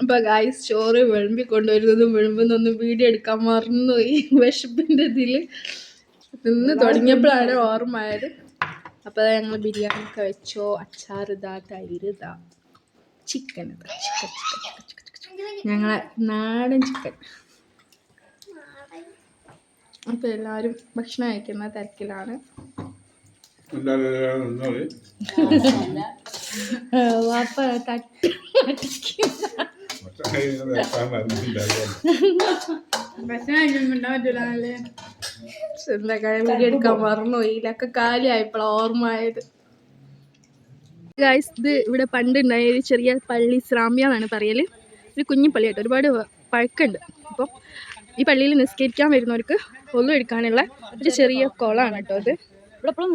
അപ്പൊ ഗായ്സ് ചോറ് വിളമ്പി കൊണ്ടുവരുന്നതും വിളമ്പുന്നൊന്നും വീഡിയോ എടുക്കാൻ മറന്നുപോയി വിശപ്പിന്റെ ഇതില് നിന്ന് തുടങ്ങിയപ്പോഴാണ് ഓർമ്മയായത്. അപ്പൊ ഞങ്ങൾ ബിരിയാണി ഒക്കെ വെച്ചോ, അച്ചാറിതാ, തൈരിതാ, ചിക്കൻ ഇതാ, ചിക്കൻ ഞങ്ങളെ നാടൻ ചിക്കൻ. അപ്പൊ എല്ലാരും ഭക്ഷണം കഴിക്കുന്ന തിരക്കിലാണ്. വാപ്പ വീഡിയോ എടുക്കാൻ മറന്നുപോയി. ഇതൊക്കെ കാലിയായപ്പോഴാ ഓർമ്മയായത്. ഗായ്സ് ഇത് ഇവിടെ പണ്ടുണ്ടായ ഒരു ചെറിയ പള്ളി, ഇസ്ലാമിയ എന്നാണ് പറയല്. ഒരു കുഞ്ഞു പള്ളിയായിട്ട് ഒരുപാട് പഴക്കമുണ്ട്. അപ്പോൾ ഈ പള്ളിയിൽ നിസ്കരിക്കാൻ വരുന്നവർക്ക് ഒന്നും എടുക്കാനുള്ള ഒരു ചെറിയ കുളമാണ് കേട്ടോ അത്. ഇപ്പോഴും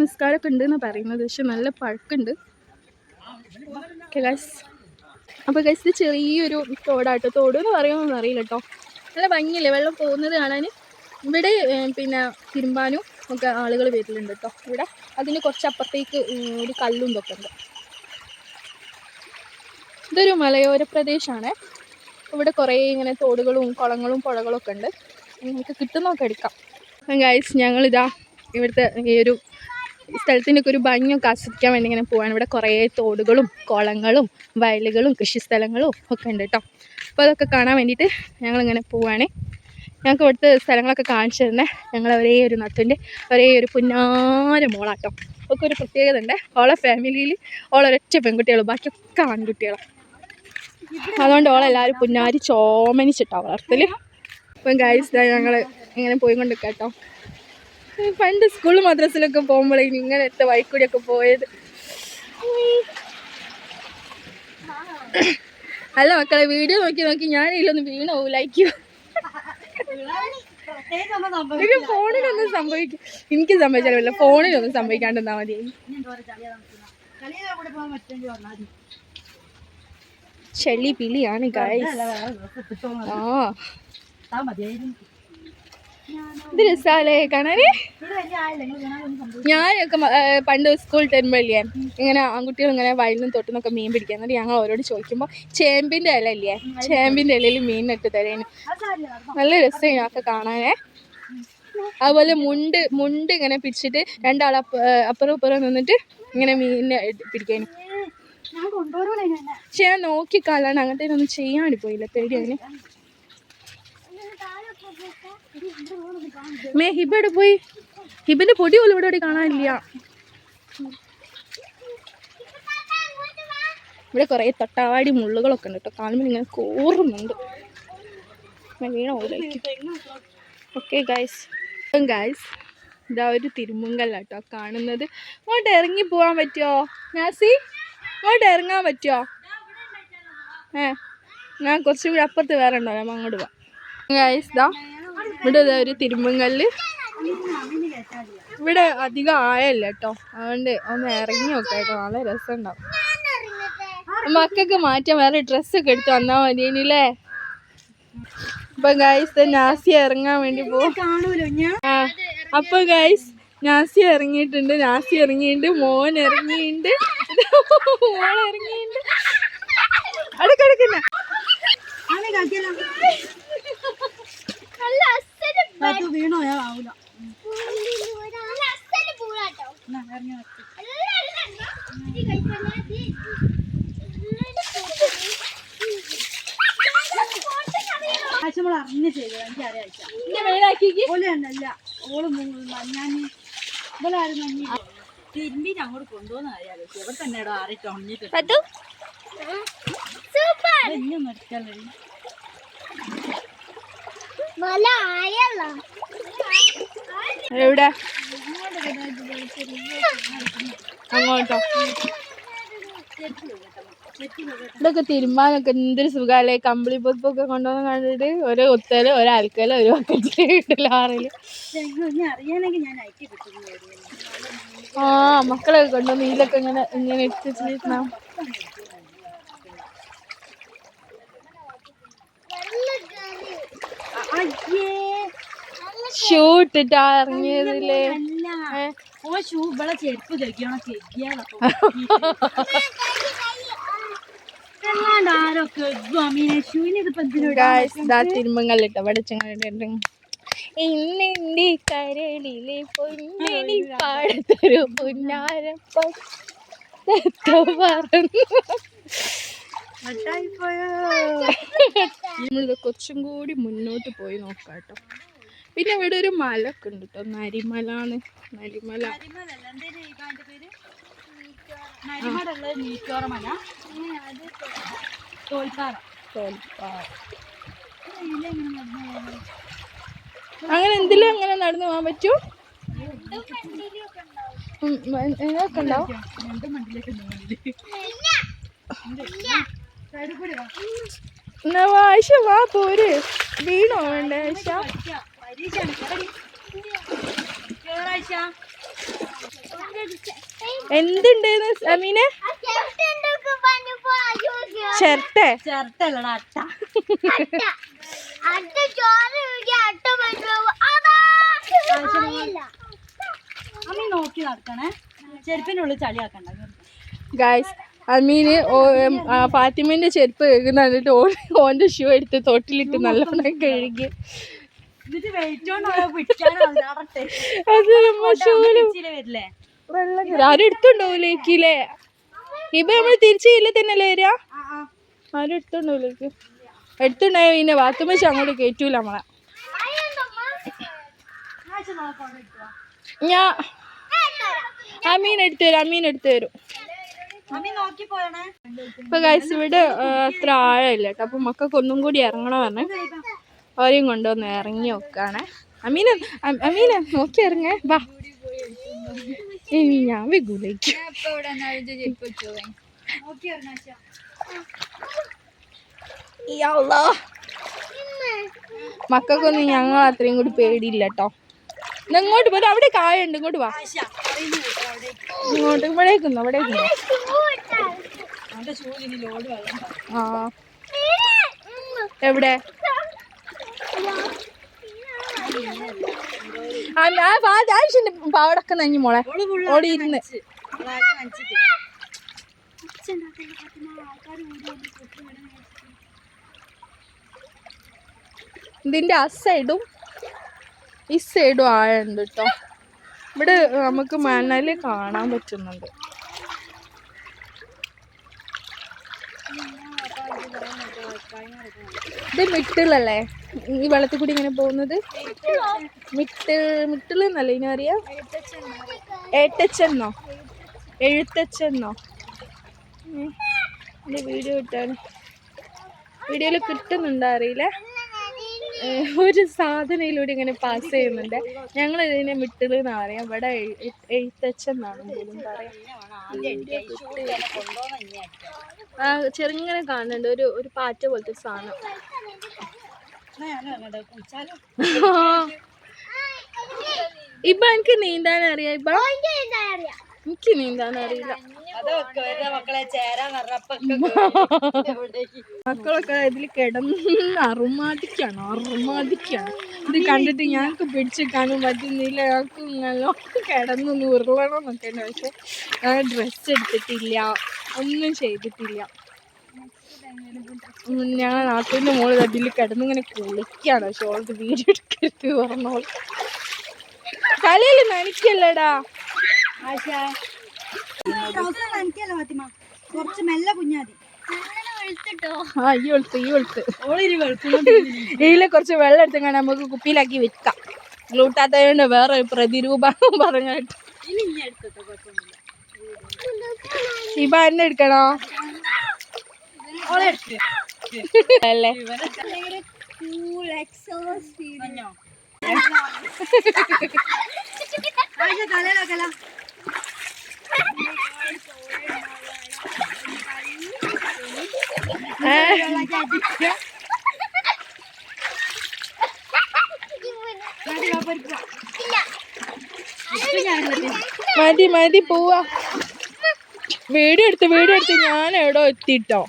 നിസ്കാരമൊക്കെ ഉണ്ടെന്ന് പറയുന്നത്, പക്ഷെ നല്ല പഴക്കമുണ്ട്. അപ്പോൾ ഗൈസ് ഇത് ചെറിയൊരു തോടാട്ടോ. തോട് എന്ന് പറയുമെന്നൊന്നും അറിയില്ല കേട്ടോ. നല്ല ഭംഗിയില്ലേ വെള്ളം പോകുന്നത് കാണാൻ. ഇവിടെ പിന്നെ തിരുമ്പാനും ഒക്കെ ആളുകൾ വരുന്നുണ്ട് കേട്ടോ. ഇവിടെ അതിന് കുറച്ചപ്പുറത്തേക്ക് ഒരു കല്ലും ഇതൊക്കെ ഉണ്ട്. ഇതൊരു മലയോര പ്രദേശമാണ്. ഇവിടെ കുറേ ഇങ്ങനെ തോടുകളും കുളങ്ങളും പുഴകളും ഒക്കെ ഉണ്ട്. നമുക്ക് കിട്ടുന്നൊക്കെ എടുക്കാം. ഗൈസ് ഞങ്ങളിതാ ഇവിടുത്തെ ഈ ഒരു സ്ഥലത്തിൻ്റെയൊക്കെ ഒരു ഭംഗിയൊക്കെ ആസ്വദിക്കാൻ വേണ്ടി ഇങ്ങനെ പോവാണ്. ഇവിടെ കുറേ തോടുകളും കുളങ്ങളും വയലുകളും കൃഷിസ്ഥലങ്ങളും ഒക്കെ ഉണ്ട് കേട്ടോ. അപ്പോൾ അതൊക്കെ കാണാൻ വേണ്ടിയിട്ട് ഞങ്ങളിങ്ങനെ പോവുകയാണ്. ഞങ്ങൾക്ക് ഇവിടുത്തെ സ്ഥലങ്ങളൊക്കെ കാണിച്ചു തരുന്നത് ഞങ്ങളെ ഒരേ ഒരു നാത്തൂൻ്റെ ഒരേ ഒരു പുന്നാര മോളാട്ടോ. ഒക്കെ ഒരു പ്രത്യേകത ഉണ്ട്. ഓളെ ഫാമിലിയിൽ ഓളൊരൊറ്റ പെൺകുട്ടികളും ബാക്കിയൊക്കെ ആൺകുട്ടികളാണ്. അതുകൊണ്ട് ഓളെല്ലാവരും പുന്നാരി ചോമനിച്ചിട്ടാണ് വളർത്തൽ. ഇപ്പം ഗൈസ് ഞങ്ങൾ ഇങ്ങനെ പോയിക്കൊണ്ടിരിക്കുക കേട്ടോ. പണ്ട് സ്കൂൾ മദ്രസിലൊക്കെ പോകുമ്പോഴേ ഇങ്ങനത്തെ വഴിക്കൂടിയൊക്കെ പോയത്. അല്ല മക്കളെ, വീഡിയോ നോക്കി നോക്കി ഞാൻ ഇതിലൊന്ന് വീണ പോലായിരിക്കും. ഫോണിലൊന്നും സംഭവിക്കും, എനിക്ക് സംഭവിച്ചാലല്ല, ഫോണിലൊന്നും സംഭവിക്കാണ്ടെന്നാ മതി. ചളി പിളിയാണ് ഗൈസ്. ഇത് രസാലേ കാണാന്. ഞാനൊക്കെ പണ്ട് സ്കൂളിൽ തരുമ്പോഴില്ലേ ഇങ്ങനെ ആൺകുട്ടികൾ ഇങ്ങനെ വയലിനും തൊട്ടുന്നൊക്കെ മീൻ പിടിക്കാൻ. എന്നിട്ട് ഞങ്ങൾ അവരോട് ചോദിക്കുമ്പോൾ ചേമ്പിൻ്റെ ഇല ഇല്ലേ, ചേമ്പിൻ്റെ ഇലയിൽ മീനിട്ട് തരേന്. നല്ല രസമാണ് ഞങ്ങൾക്ക് കാണാനേ. അതുപോലെ മുണ്ട് ഇങ്ങനെ പിടിച്ചിട്ട് രണ്ടാൾ അപ്പുറം ഇപ്പുറം നിന്നിട്ട് ഇങ്ങനെ മീനിനെ പിടിക്കാനും. പക്ഷെ ഞാൻ നോക്കിക്കാലാണ് അങ്ങനത്തെ ഒന്നും ചെയ്യാണ്ട് പോയില്ല, പേടിയാണ്. ഹിബയുടെ പോയി, ഹിബിന്റെ പൊടി പോലും ഇവിടെ കാണാനില്ല. ഇവിടെ കുറേ തൊട്ടാവാടി മുള്ളുകളൊക്കെ ഉണ്ട് കേട്ടോ. കാണുമ്പോൾ ഇങ്ങനെ കോറുന്നുണ്ട്. വീണ പോലായിരിക്കും. ഓക്കെ ഗൈസ് ഇതാ ഒരു തിരുമുങ്കല്ലാട്ടോ കാണുന്നത്. അങ്ങോട്ട് ഇറങ്ങി പോകാൻ പറ്റുമോ നാസി? അങ്ങോട്ട് ഇറങ്ങാൻ പറ്റുമോ? ഞാൻ കുറച്ചും കൂടി അപ്പുറത്ത് വേറെ ഉണ്ടോ, ഞാൻ അങ്ങോട്ട് പോവാം. ഗൈസ് ദാ ഇവിടെ ഒരു തിരുമുങ്കല്ല്. ഇവിടെ അധികം ആയല്ല കേട്ടോ, അതുകൊണ്ട് ഒന്ന് ഇറങ്ങി നോക്കാം കേട്ടോ. നല്ല രസം ഉണ്ടാവും. മക്കൾക്ക് മാറ്റാൻ വേറെ ഡ്രസ്സൊക്കെ എടുത്ത് വന്നാൽ മതിയല്ലേ. അപ്പൊ ഗൈസ് നാസി ഇറങ്ങാൻ വേണ്ടി പോകും. അപ്പൊ ഗൈസ് നാസി ഇറങ്ങിയിട്ടുണ്ട്, മോൻ ഇറങ്ങിയിട്ടുണ്ട്, മോൾ ഇറങ്ങിയിട്ടുണ്ട്. അടുക്കടുക്കുന്ന വീണോ ആവൂല. അറിഞ്ഞ ചെയ്തത് എനിക്കറിയാല്ല. ഓള് ഞാൻ ഇവളായിരുന്നു തിരുമ്പി അങ്ങോട്ട് കൊണ്ടുപോകുന്ന കാര്യമാണ്. ഇവിടെ തന്നെ ഇടോ ആറിട്ട് ഉണങ്ങിട്ട് ഇനിയൊന്നും എടുക്കല്ലേ. എവിടെ അങ്ങോട്ടോ? ഇതൊക്കെ തിരുമ്പാനൊക്കെ എന്തൊരു സുഖമല്ലേ. കമ്പിളി പൊപ്പൊക്കെ കൊണ്ടുവന്ന് കണ്ടിട്ട് ഒരു ഒത്തല് ഒരൽക്കല് ഒരു ബക്കറ്റിൽ കിട്ടില്ല ആറില്. മക്കളൊക്കെ കൊണ്ടുവന്ന് ഇതിലൊക്കെ ഇങ്ങനെ ഇട്ടിട്ട് ഷൂ ഇട്ടിട്ടാ ഇറങ്ങിയതില്ലേ. ചെരുപ്പ് തിരുമ്പങ്ങളിട്ടോ പഠിച്ചങ്ങളുടെ ഇന്നെന്റെ കരളിലെ പൊന്നണി പാടത്തൊരു പുന്നാരപ്പം നമ്മളിത് കുറച്ചും കൂടി മുന്നോട്ട് പോയി നോക്കാട്ടോ. പിന്നെ ഇവിടെ ഒരു മല ഒക്കെ ഉണ്ട് കേട്ടോ, നരിമലാണ്. നരിമല അങ്ങനെ എന്തിലും അങ്ങനെ നടന്നു പോകാൻ പറ്റൂ. ഒക്കെ ഉണ്ടാവും. ആയിഷ വാ പോര്. വീണോ വേണ്ടേ ആയിഷ? എന്തുണ്ട് അമീനെ? ചിരട്ടെ ഗൈസ്, അമീന് ഫാത്തിമേന്റെ ചെരുപ്പ് കഴുകുന്നിട്ട് ഓന്റെ ഷൂ എടുത്ത് തൊട്ടിലിട്ട് നല്ലോണം കഴുകി. ആരും എടുത്തുണ്ടോലേക്കില്ലേ? ഇപ്പൊ നമ്മള് തിരിച്ചില്ല തന്നെയല്ലേ വരിക? ആരും എടുത്തുണ്ടോലേക്ക്? എടുത്തുണ്ടായ പിന്നെ ബാത്തുമ്മച്ച് അങ്ങോട്ട് കയറ്റൂല നമ്മളെ. ഞാൻ അമീൻ എടുത്തു തരും, അമീൻ എടുത്തു തരും. ഇപ്പൊ ഗൈസ് ഇവിടെ അത്ര ആഴമില്ല കേട്ടോ. അപ്പൊ മക്കൾക്ക് ഒന്നും കൂടി ഇറങ്ങണം പറഞ്ഞ് അവരെയും കൊണ്ടുവന്ന് ഇറങ്ങി നോക്കാണ്. അമീന നോക്കി ഇറങ്ങേ വാ. ഞാൻ വിഗുലേക്ക് മക്കൾക്കൊന്നും ഞങ്ങൾ അത്രയും കൂടി പേടിയില്ല കേട്ടോ. ഇങ്ങോട്ട് പോലും അവിടെ കായുണ്ട്, ഇങ്ങോട്ട് വാ. ഇങ്ങോട്ട് ഇവിടേക്കുന്നു, ഇവിടേക്കുന്നു. ആ എവിടെ? ആവശ്യന്റെ പാവടൊക്കെ നഞ്ഞു മോളെ ഓടി ഇരുന്ന്. ഇതിന്റെ ആ സൈഡും ഈ സൈഡും ആഴുണ്ട് കേട്ടോ. ഇവിടെ നമുക്ക് മണല് കാണാൻ പറ്റുന്നുണ്ട്. ഇത് മിട്ടിലല്ലേ ഈ വെള്ളത്തിൽ കൂടി ഇങ്ങനെ പോകുന്നത്? മിട്ടില് എന്നല്ല ഇനി അറിയാം. ഏട്ടച്ചെന്നോ എഴുത്തച്ഛന്നോ? വീഡിയോ ഇട്ടാണ്. വീഡിയോയിൽ കിട്ടുന്നുണ്ടോ അറിയില്ല. ഒരു സാധനയിലൂടെ ഇങ്ങനെ പാസ് ചെയ്യുന്നുണ്ട്. ഞങ്ങൾ ഇതിനെ മിട്ടില് എന്നാ പറയാം. ഇവിടെ എഴുത്തച്ഛന്നാണ് പോലും പറയാം. ചെറുങ്ങനെ കാണുന്നുണ്ട് ഒരു പാറ്റ പോലത്തെ സാധനം. ഇപ്പൊ എനിക്ക് നീന്താൻ അറിയാം. ഇപ്പൊ എനിക്ക് നീന്താൻ അറിയില്ല. മക്കളൊക്കെ ഇതിൽ കിടന്ന് അറുമാതിക്കാണ്. ഇത് കണ്ടിട്ട് ഞങ്ങൾക്ക് പിടിച്ചെടുക്കാനും പറ്റുന്നില്ല. ഞങ്ങൾക്ക് നല്ലോണം കിടന്നൊന്ന് ഉരുളണം എന്നൊക്കെ ഉണ്ട്. പക്ഷെ ഞാൻ ഡ്രസ്സ് എടുത്തിട്ടില്ല, ഒന്നും ചെയ്തിട്ടില്ല. ഞാൻ നാട്ടിൻ്റെ മോള് അതിൽ കിടന്നിങ്ങനെ കുളിക്കാണ്. പക്ഷെ ഓൾക്ക് വീഡിയോ എടുക്കരുത് പറഞ്ഞോളൂ. തലയിൽ നനയ്ക്കല്ലടാ ഇതിലെ കുറച്ച് വെള്ളം എടുത്തെങ്ങനെ നമുക്ക് കുപ്പിയിലാക്കി വെക്കാം. ഗ്ലൂട്ടാത്തതിന്റെ വേറെ പ്രതിരൂപം പറഞ്ഞിട്ട്. ഇപ്പൊ എന്നെ എടുക്കണോ? അല്ലേ മതി പോവാ. വീഡിയോ എടുത്ത് ഞാൻ എവിടോ എത്തിട്ടോ.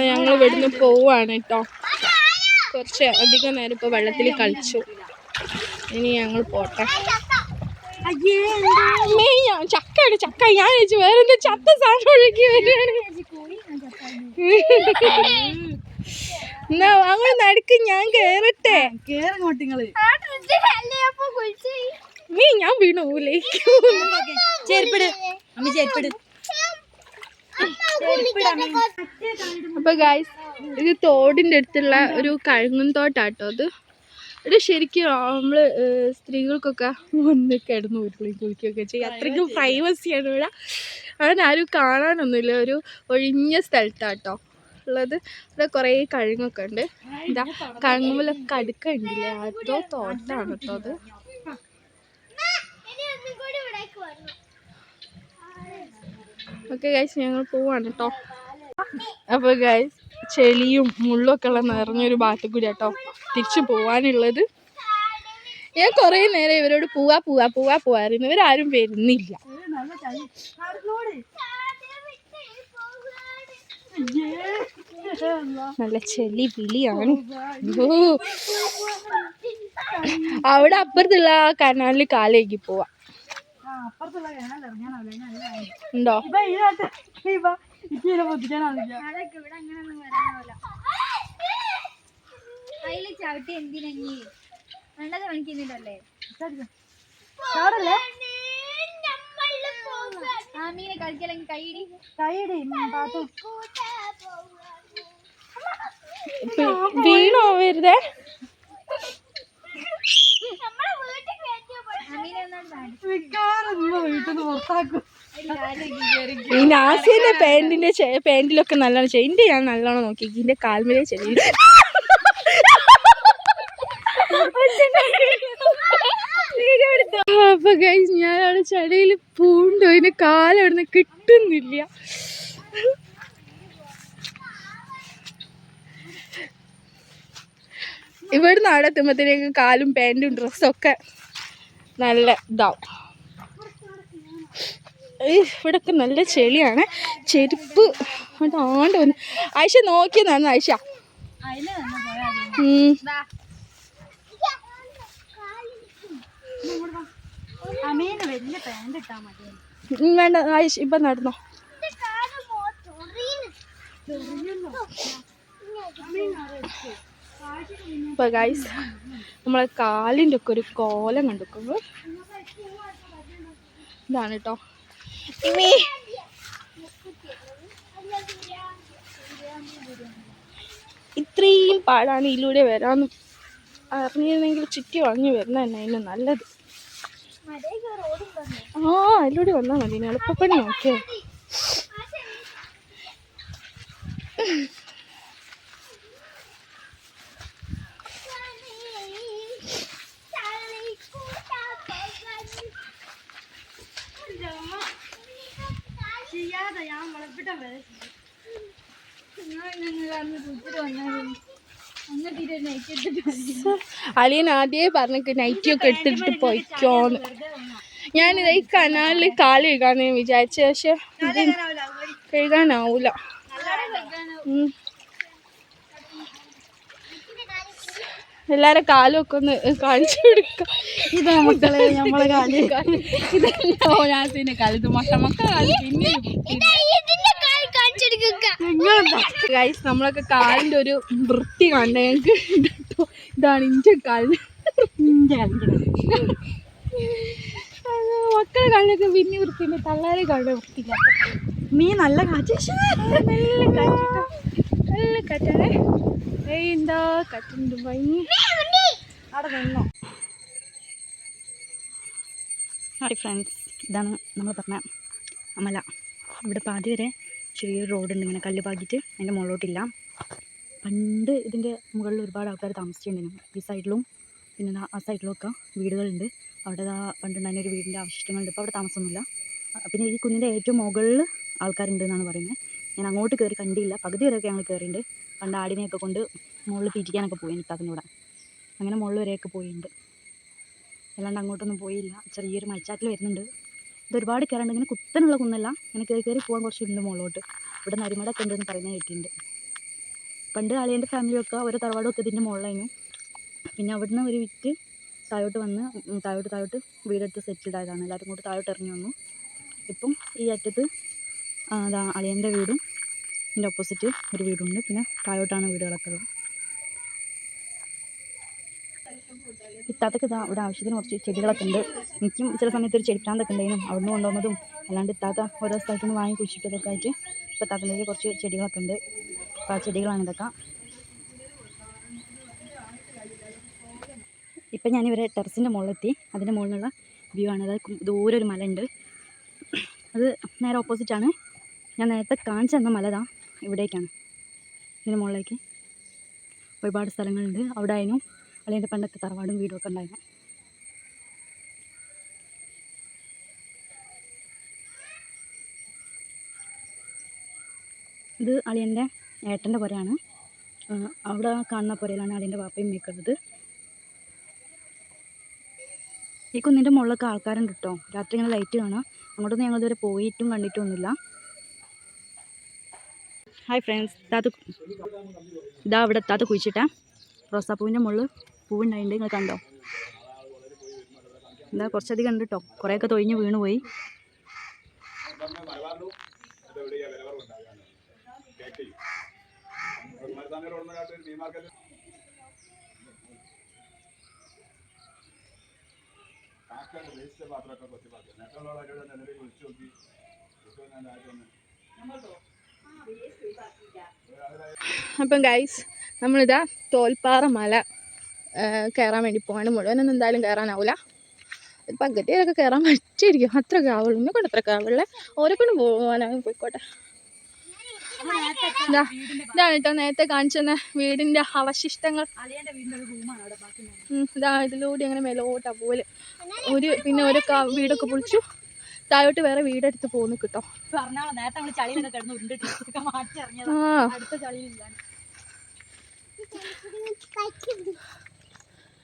ഞങ്ങൾ ഇവിടുന്ന് പോവാണ് കേട്ടോ. കുറച്ച് അധികം നേരം ഇപ്പൊ വെള്ളത്തിൽ കളിച്ചു. ഇനി ഞങ്ങൾ പോട്ടെ. ചക്കയാണ് ചക്ക. ഞാൻ ചോദിച്ചു വേറെന്താ ചത്ത സാധനം ഒഴുകി വരികയാണ്. എന്നാ അങ്ങോട്ട് നടുക്ക് ഞാൻ കേറട്ടെ. ഞാൻ വീണു പോലേക്ക്. അപ്പൊ ഗായ്സ് ഇത് തോടിന്റെ അടുത്തുള്ള ഒരു കഴുങ്ങും തോട്ടാട്ടോ. ഇത് ശരിക്കും നമ്മള് സ്ത്രീകൾക്കൊക്കെ വന്ന് കിടന്നു കുളിക്കുകയൊക്കെ ചെയ്യും. അത്രയ്ക്കും പ്രൈവസിയാണ് ഇവിടെ. അവിടെ ആരും കാണാനൊന്നുമില്ല. ഒരു ഒഴിഞ്ഞ സ്ഥലത്താട്ടോ ഉള്ളത്. ഇവിടെ കുറേ കഴുങ്ങൊക്കെ ഉണ്ട്. ഇതാ കഴുങ്ങുമ്പോഴൊക്കെ അടുക്കുണ്ടില്ലേ, അതോ തോട്ടാണ് കേട്ടോ അത്. ഓക്കെ ഗൈസ് ഞങ്ങൾ പോവാണ് കേട്ടോ. അപ്പോൾ ഗൈസ് ചെളിയും മുള്ളൊക്കെ ഉള്ള നിറഞ്ഞൊരു ഭാഗത്ത് കൂടി കേട്ടോ തിരിച്ചു പോവാനുള്ളത്. ഞാൻ കുറേ നേരം ഇവരോട് പോവാറുന്നു. ഇവരാരും വരുന്നില്ല. നല്ല ചെളി വിളിയാണ്. അവിടെ അപ്പുറത്തുള്ള ആ കനാലിൽ കാലേക്ക് പോവാ ഉണ്ടോ? വീണോ വരുതേ? ഈ നാസിന്റെ പാന്റിലൊക്കെ നല്ലോണം ചെയിന്റെ ഞാൻ നല്ലോണം നോക്കി. ഇതിന്റെ കാൽമേലെ ചെടി. അപ്പൊ ഗൈസ് ഞാൻ അവിടെ ചെടിയിൽ പൂണ്ടോ, ഇതിന്റെ കാലം അവിടുന്ന് കിട്ടുന്നില്ല. ഇവിടുന്ന് അവിടെ എത്തുമ്പോഴത്തേക്ക് കാലും പാൻറ്റും ഡ്രസ്സൊക്കെ നല്ല ഇതാവും. ഇവിടൊക്കെ നല്ല ചെളിയാണ്. ചെരുപ്പ് ആണ്ട് വന്നു. ആയിഷ നോക്കി നന്നു. ആയിഷ വേണ്ട ആയിഷ ഇപ്പൊ നടന്നോ. ഇപ്പൊ ഗൈസ് നമ്മളെ കാലിൻ്റെ ഒക്കെ ഒരു കോലം കണ്ടുക്കുമ്പോൾ ഇതാണ് കേട്ടോ. ഇത്രയും പാടാണ് ഇതിലൂടെ വരാന്ന് അറിഞ്ഞിരുന്നെങ്കിൽ ചുറ്റി വളഞ്ഞു വരുന്ന തന്നെ അതിന് നല്ലത്. അതിലൂടെ വന്നാൽ മതി. എളുപ്പപ്പണി നോക്കിയേ. അലിയൻ ആദ്യമേ പറഞ്ഞിട്ട് നൈറ്റിയൊക്കെ എടുത്തിട്ട് പോയിക്കോന്ന്. ഞാനിത് ഈ കനാലിൽ കാല് കഴുകാന്ന് വിചാരിച്ച, പക്ഷെ കഴുകാനാവൂല. എല്ലാരും കാലൊക്കെ ഒന്ന് കാണിച്ചു കൊടുക്കാം. ഇത് മക്കളെ നമ്മളെ കാല് ഇതല്ലോ ഞാസിന്റെ കാല്. ഇത് മക്കളെ കാല് പിന്നെ ഗൈസ് നമ്മളൊക്കെ കാലിന്റെ ഒരു വൃത്തി കണ്ട ഞങ്ങക്ക്. ഇതാണ് ഇഞ്ച കാലിന്. മക്കളെ കാലിനൊക്കെ പിന്നെ വൃത്തിയുണ്ട്. തള്ളാരെ കാലിന് വൃത്തിയില്ല. നീ നല്ല കാറ്റ് നല്ല കാറ്റാണ്. എന്താ കാറ്റുണ്ട് ഭംഗി. അവിടെ നിന്നോ. ഹായ് ഫ്രണ്ട്സ്, ഇതാണ് നമ്മൾ പറഞ്ഞ അമല. ഇവിടെ പാതി വരെ ചെറിയൊരു റോഡുണ്ട് ഇങ്ങനെ കല്ല് പാകിയിട്ട്. അതിൻ്റെ മുകളിലോട്ടില്ല. പണ്ട് ഇതിൻ്റെ മുകളിൽ ഒരുപാട് ആൾക്കാർ താമസിച്ചിട്ടുണ്ടായിരുന്നു. ഈ സൈഡിലും പിന്നെ ആ സൈഡിലൊക്കെ വീടുകളുണ്ട്. അവിടെ പണ്ടുണ്ടായിരുന്ന ഒരു വീടിൻ്റെ അവശിഷ്ടങ്ങളുണ്ട്. ഇപ്പോൾ അവിടെ താമസമൊന്നുമില്ല. പിന്നെ ഈ കുന്നിൻ്റെ ഏറ്റവും മുകളിൽ ആൾക്കാരുണ്ട് എന്നാണ് പറയുന്നത്. ഞാൻ അങ്ങോട്ട് കയറി കണ്ടില്ല. പകുതി വരെയൊക്കെ ഞങ്ങൾ കയറിയിട്ടുണ്ട്. പണ്ട് ആടിനെയൊക്കെ കൊണ്ട് മുകളിൽ തീറ്റിക്കാനൊക്കെ പോയി നിൽക്കാതിനൂടെ. അങ്ങനെ മുകളിൽ വരെയൊക്കെ പോയിട്ടുണ്ട്. അല്ലാണ്ട് അങ്ങോട്ടൊന്നും പോയില്ല. ചെറിയൊരു മഴച്ചാറ്റിൽ വരുന്നുണ്ട്. ഇത് ഒരുപാട് കയറാണ്ട്. ഇങ്ങനെ കുത്തനുള്ള കുന്നല്ല. ഇങ്ങനെ കയറി പോകാൻ കുറച്ചുണ്ട് മുകളിലോട്ട്. ഇവിടെ നരിമടൊക്കെ ഉണ്ടെന്ന് പറയുന്നത് കേട്ടിട്ടുണ്ട്. പണ്ട് അളിയൻ്റെ ഫാമിലിയൊക്കെ ഓരോ തറവാടൊക്കെ ഇതിൻ്റെ മുകളിലായിരുന്നു. പിന്നെ അവിടുന്ന് ഒരു വിറ്റ് താഴോട്ട് വന്ന് താഴോട്ട് വീടെടുത്ത് സെറ്റിൽഡ് ആയതാണ്. എല്ലാവരും കൂടി താഴോട്ട് ഇറങ്ങി വന്നു. ഇപ്പം ഈ അറ്റത്ത് അതാ അളിയൻ്റെ വീടും ഇതിൻ്റെ ഓപ്പോസിറ്റ് ഒരു വീടുണ്ട്. പിന്നെ താഴോട്ടാണ് വീടുകളൊക്കെ ഉള്ളത്. ഇത്താത്തൊക്കെ ഇതാ ഇവിടെ ആവശ്യത്തിന് കുറച്ച് ചെടികളൊക്കെ ഉണ്ട്. എനിക്കും ചില സമയത്ത് ഒരു ചെടിപ്രാന്തൊക്കെ ഉണ്ടായിരുന്നു. അവിടുന്ന് കൊണ്ടുവന്നതും അല്ലാണ്ട് ഇത്താത്ത ഓരോ സ്ഥലത്തു നിന്ന് വാങ്ങി കുഴിച്ചിട്ടതൊക്കെ ആയിട്ട് ഇപ്പോൾ താത്തൻ്റെ കുറച്ച് ചെടികളൊക്കെ ഉണ്ട്. അപ്പോൾ ആ ചെടികളാണ് ഇതൊക്കെ. ഇപ്പം ഞാനിവരെ ടെറസിൻ്റെ മുകളിലെത്തി. അതിൻ്റെ മുകളിലുള്ള വ്യൂ ആണ്. അതായത് ദൂരെ ഒരു മല ഉണ്ട്. അത് നേരെ ഓപ്പോസിറ്റാണ്. ഞാൻ നേരത്തെ കാണിച്ചു തന്ന മല ഇതാ ഇവിടേക്കാണ്. ഇതിൻ്റെ മുകളിലേക്ക് ഒരുപാട് സ്ഥലങ്ങളുണ്ട്. അവിടെ ആയിരുന്നു അല്ലെങ്കിൽ പണ്ടത്തെ തറവാടും വീടുമൊക്കെ ഉണ്ടായിരുന്നു. ഇത് അളിയൻ്റെ ഏട്ടൻ്റെ പുരയാണ്. അവിടെ കാണുന്ന പുരയിലാണ് അളിയൻ്റെ വാപ്പയും മേക്കുന്നത്. ഈ കുന്നിൻ്റെ മുകളിലൊക്കെ ആൾക്കാരുണ്ട് കേട്ടോ. രാത്രി ഇങ്ങനെ ലൈറ്റ് കാണാം. അങ്ങോട്ടൊന്നും ഞങ്ങൾ ഇതുവരെ പോയിട്ടും കണ്ടിട്ടൊന്നുമില്ല. ഹായ് ഫ്രണ്ട്സ്, ഇതാ ഇവിടെ താത്ത കുഴിച്ചിട്ട റോസാപ്പൂവിൻ്റെ മുകളിൽ പൂവുണ്ടായിട്ടുണ്ട്. നിങ്ങൾ കണ്ടോ? എന്താ കുറച്ചധികം ഉണ്ട് കേട്ടോ. കുറേയൊക്കെ തൊഴിഞ്ഞ് വീണ് പോയി. അപ്പം ഗൈസ്, നമ്മളിതാ തോൽപ്പാറ മല കയറാൻ വേണ്ടി പോകാണ്. മുഴുവനൊന്നും എന്തായാലും കയറാനാവില്ല. പകുതിയിലൊക്കെ കയറാൻ പറ്റിയിരിക്കും. അത്രയൊക്കെ ആവുള്ളൂ. എന്നെ കൊണ്ട് അത്രയൊക്കെ ആവുള്ളേ. ഓരോക്കൊണ്ടും പോകാനാകും. പോയിക്കോട്ടെ. ഇതാണ് കേട്ടോ നേരത്തെ കാണിച്ചെന്ന വീടിൻ്റെ അവശിഷ്ടങ്ങൾ. ഇതാ ഇതിലൂടെ അങ്ങനെ മേലോട്ടാ പോലെ പിന്നെ ഓരോ വീടൊക്കെ പൊളിച്ചു. താഴോട്ട് വേറെ വീടെടുത്ത് പോന്നു കിട്ടോ.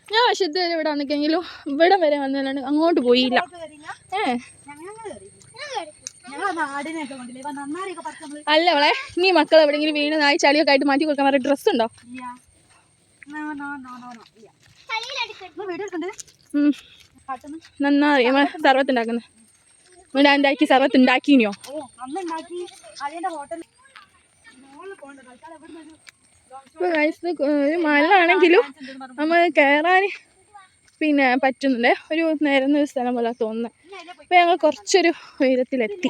ഞാൻ പക്ഷെ ഇതുവരെ ഇവിടെ വന്നിക്കെങ്കിലും ഇവിടെ വരെ വന്നല്ലാണ്ട് അങ്ങോട്ട് പോയില്ല. അല്ല അവളെ നീ മക്കൾ എവിടെയെങ്കിലും വീണ് നായി ചളിയൊക്കെ ആയിട്ട് മാറ്റി കൊടുക്കാൻ വേറെ ഡ്രസ്സ് ഉണ്ടോ? നന്നാറിയാ സർവത്ത് ഉണ്ടാക്കുന്നത്. ഇവിടെ ഉണ്ടാക്കി സർവത്ത് ഉണ്ടാക്കിനോ? ഒരു മല ആണെങ്കിലും നമ്മൾ കയറാൻ പിന്നെ പറ്റുന്നുണ്ട്. ഒരു നിരന്ന ഒരു സ്ഥലം പോലെ തോന്നുന്നത്. അപ്പൊ ഞങ്ങൾ കുറച്ചൊരു ഉയരത്തിലെത്തി.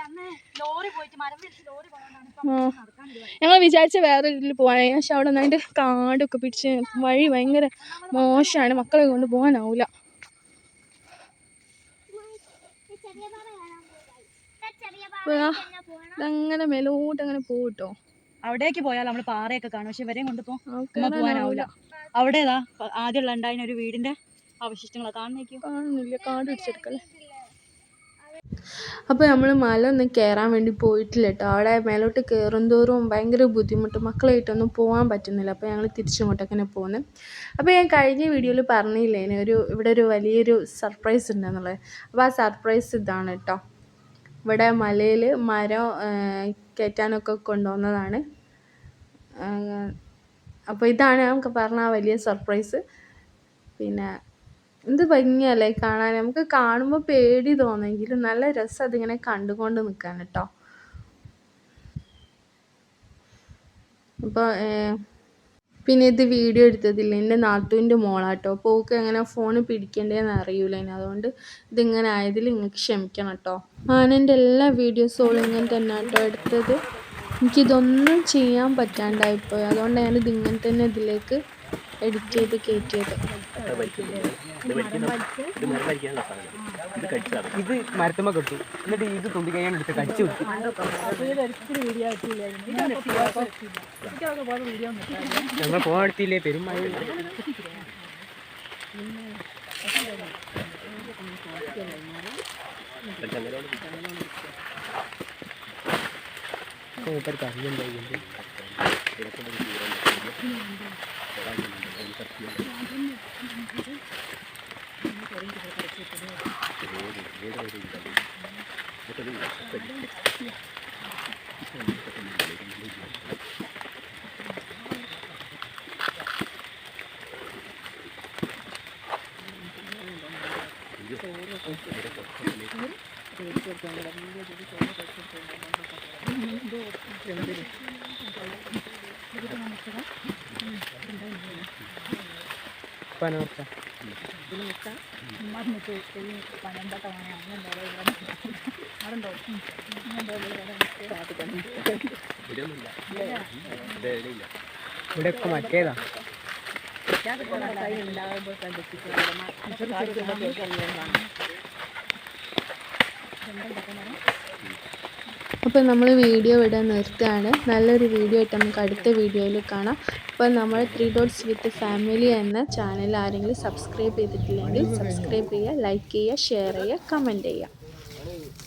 ഞങ്ങൾ വിചാരിച്ച വേറെ ഇതിൽ പോകാനായി. പക്ഷെ അവിടെ നിന്നായിട്ട് കാടൊക്കെ പിടിച്ച് വഴി ഭയങ്കര മോശമാണ്. മക്കളെ കൊണ്ട് പോകാനാവില്ല. അങ്ങനെ മേലോട്ട് അങ്ങനെ പോകട്ടോ. അവിടേക്ക് പോയാൽ നമ്മൾ പാറയൊക്കെ കാണും. പക്ഷെ ഇവരെയും കൊണ്ട് പോകാനാവില്ല. അവിടെ ആദ്യമുള്ള ഉണ്ടായിരുന്ന ഒരു വീടിന്റെ അവശിഷ്ടങ്ങളാ കാണുന്നില്ല. കാട് പിടിച്ചെടുക്കല്ലേ. അപ്പോൾ നമ്മൾ മല ഒന്നും കയറാൻ വേണ്ടി പോയിട്ടില്ല കേട്ടോ. അവിടെ മേലോട്ട് കയറും തോറും ഭയങ്കര ബുദ്ധിമുട്ട്. മക്കളായിട്ടൊന്നും പോകാൻ പറ്റുന്നില്ല. അപ്പോൾ ഞങ്ങൾ തിരിച്ചിങ്ങോട്ടൊക്കെ പോകുന്നത്. അപ്പോൾ ഞാൻ കഴിഞ്ഞ വീഡിയോയിൽ പറഞ്ഞില്ലേ ഇവിടെ ഒരു വലിയൊരു സർപ്രൈസ് ഉണ്ടെന്നുള്ളത്. അപ്പോൾ ആ സർപ്രൈസ് ഇതാണ് കേട്ടോ. ഇവിടെ മലയിൽ മരം കയറ്റാനൊക്കെ കൊണ്ടുവന്നതാണ്. അപ്പോൾ ഇതാണ് നമുക്ക് പറഞ്ഞ ആ വലിയ സർപ്രൈസ്. പിന്നെ എന്ത് ഭംഗിയല്ലേ കാണാൻ. നമുക്ക് കാണുമ്പോൾ പേടി തോന്നെങ്കിലും നല്ല രസം അതിങ്ങനെ കണ്ടുകൊണ്ട് നിൽക്കാൻ കേട്ടോ. അപ്പോൾ പിന്നെ ഇത് വീഡിയോ എടുത്തതില്ല എൻ്റെ നാത്തൂൻ്റെ മോളാട്ടോ. അപ്പോൾ ഓൾക്ക് എങ്ങനെ ഫോൺ പിടിക്കേണ്ടതെന്ന് അറിയില്ല. അതുകൊണ്ട് ഇതിങ്ങനെ ആയതിൽ നിങ്ങൾക്ക് ക്ഷമിക്കണം കേട്ടോ. ആനൻ്റെ എല്ലാ വീഡിയോസും ഇങ്ങനെ തന്നെ കേട്ടോ എടുത്തത്. എനിക്കിതൊന്നും ചെയ്യാൻ പറ്റാണ്ടായിപ്പോയി. അതുകൊണ്ട് ഞാനിത് ഇങ്ങനെ തന്നെ ഇതിലേക്ക് എഡിറ്റ് ചെയ്ത് കയറ്റിയത്. ഇത് മരത്തുമ്മ കെട്ടു. എന്നിട്ട് ഇത് തുമ്പി കഴിയാൻ എടുത്ത് കടിച്ചു ഞങ്ങൾ ഫോൺ എടുത്തില്ലേ പെരുമായി. മൂപ്പർക്ക് അറിയുണ്ടായി. പനോർത്ത ഇവിടെ ഒക്കെ മറ്റേതാ. അപ്പോൾ നമ്മൾ വീഡിയോ ഇവിടെ നിർത്തുകയാണ്. നല്ലൊരു വീഡിയോ ആയിട്ട് നമുക്ക് അടുത്ത വീഡിയോയിൽ കാണാം. അപ്പോൾ നമ്മൾ 3 Dots with Family എന്ന ചാനൽ ആരെങ്കിലും സബ്സ്ക്രൈബ് ചെയ്തിട്ടില്ലെങ്കിൽ സബ്സ്ക്രൈബ് ചെയ്യുക, ലൈക്ക് ചെയ്യുക, ഷെയർ ചെയ്യുക, കമൻറ്റ് ചെയ്യുക.